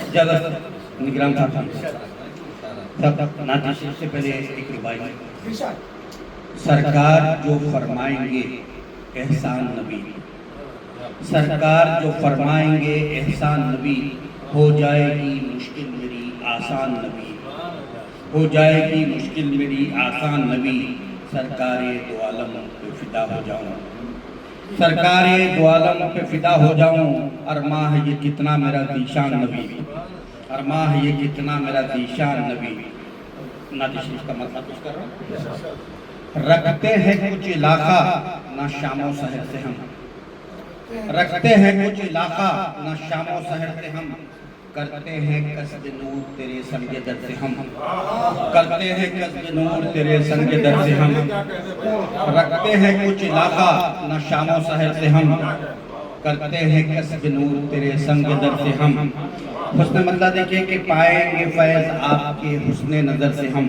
इजाजत निगरान साहब सब नाती से पहले एक रुबाई। सरकार जो फरमाएंगे एहसान नबी, सरकार जो फरमाएंगे एहसान नबी, हो जाएगी मुश्किल मेरी आसान नबी, हो जाएगी मुश्किल मेरी आसान नबी, सरकारे दो आलम पे फिदा हो जाऊं, सरकारे दो आलम पे फिदा हो जाऊं। अरमां है ये कितना मेरा दीशान नबी, अरमां है ये कितना मेरा दीशान नबी। नादिश का मतलब कुछ कर रहा हूं। रखते हैं कुछ इलाका ना शामो शहर से हम, रखते हैं कुछ इलाका ना शामो शहर से हम, करते हैं कसब नूर तेरे संग दर से हम, करते हैं कसब नूर तेरे संग दर से हम। रखते हैं कुछ इलाका ना शामो शहर से हम, करते हैं कसब नूर तेरे संग दर से हम। हुस्न मतलब देखिए कि पाएंगे फैज आपके हुस्ने नजर से हम,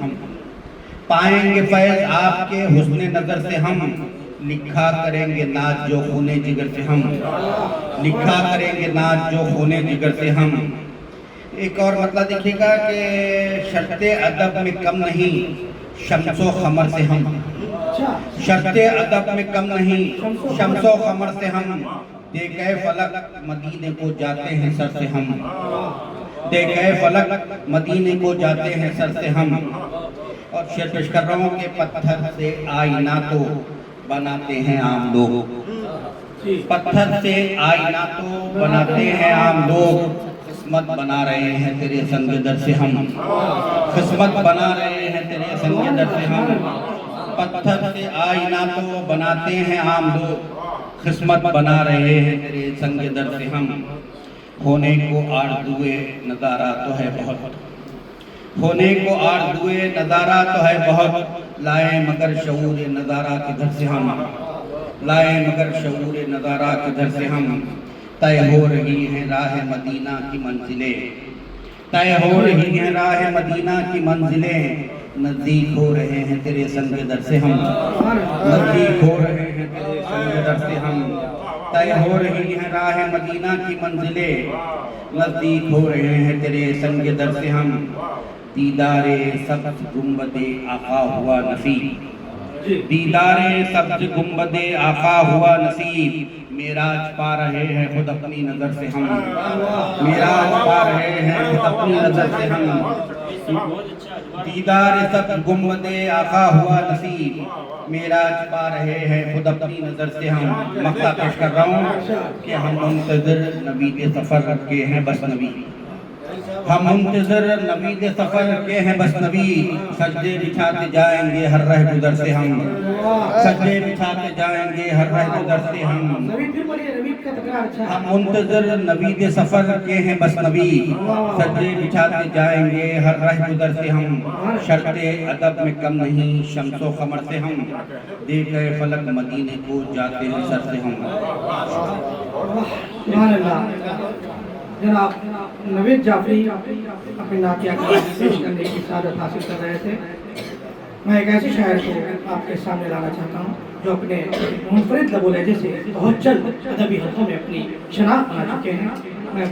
पाएंगे फैज आपके हुस्ने नजर से हम, लिखा करेंगे नाज जो खूने जिगर से हम, लिखा करेंगे नाज जो खूने जिगर से हम। एक और मतलब देखिएगा कि शर्ते अदब में कम नहीं शम्सो खमर से हम, शर्ते अदब में कम नहीं शम्सो खमर से हम, देखे फलक मदीने को जाते हैं सर से हम, देखे फलक मदीने को जाते हैं सर से हम। और शेर पेश कर रहा हूँ कि पत्थर से आईना तो बनाते हैं आम लोग, पत्थर से आईना तो बनाते हैं आम लोग, किस्मत बना रहे हैं तेरे संग दर से हम, किस्मत बना रहे हैं तेरे संग दर से हम। पत्थर से आईना तो बनाते हैं आम लोग, किस्मत बना रहे हैं तेरे संग दर से हम। होने को आरज़ुए नज़ारा तो है बहुत, होने को आरज़ुए नज़ारा तो है बहुत, लाए मगर शऊर नज़ारा किधर से हम, लाए मगर शऊर नज़ारा किधर से हम। तय हो रही है राह मदीना की मंजिलें, तय हो रही है राह मदीना की मंजिलें, नज़दीक हो रहे हैं तेरे संग दर से हम, नज़दीक हो रहे हैं तेरे संग दर से हम। तय हो रही है राह मदीना की मंजिलें, नज़दीक हो रहे हैं तेरे संग दर से हम। दीदारे सब्ज़ गुंबदे आका हुआ नसीब, दीदारे सब्ज़ गुंबदे आका हुआ नसीब, मेराज पा रहे हैं खुद अपनी नजर से हम, मेराज पा रहे हैं खुद अपनी नजर से हम। दीदार सब्ज़ गुंबदे आका हुआ नसीब, मेराज पा रहे हैं खुद अपनी नजर से हम। मक्ता पेश कर रहा हूँ कि हम मुंतज़िर नबी के सफर के हैं बस नबी, हम मुंतज़िर नबी के सफर के हैं बस नबी, सजदे बिछाते जाएंगे हर रह गुदर से हम, सजदे बिछाते जाएंगे हर रह गुदर से हम। हम मुंतज़िर नबी के सफर के हैं बस नबी, सजदे बिछाते जाएंगे हर रह गुदर से हम। शर्ते अदब में कम नहीं शम्सो खमर से हम, देख गए फलक मदीने को जाते हैं सर से हम। जनाब नवीद जाफरी अपनी नातिया का पेश करने की सादत हासिल कर रहे थे। मैं एक ऐसे शायर को आपके सामने लाना चाहता हूँ जो अपने मुनफरिद लबो लहजे से बहुत जल्द अदबी हलकों में अपनी शनाख्त बना चुके हैं। मैं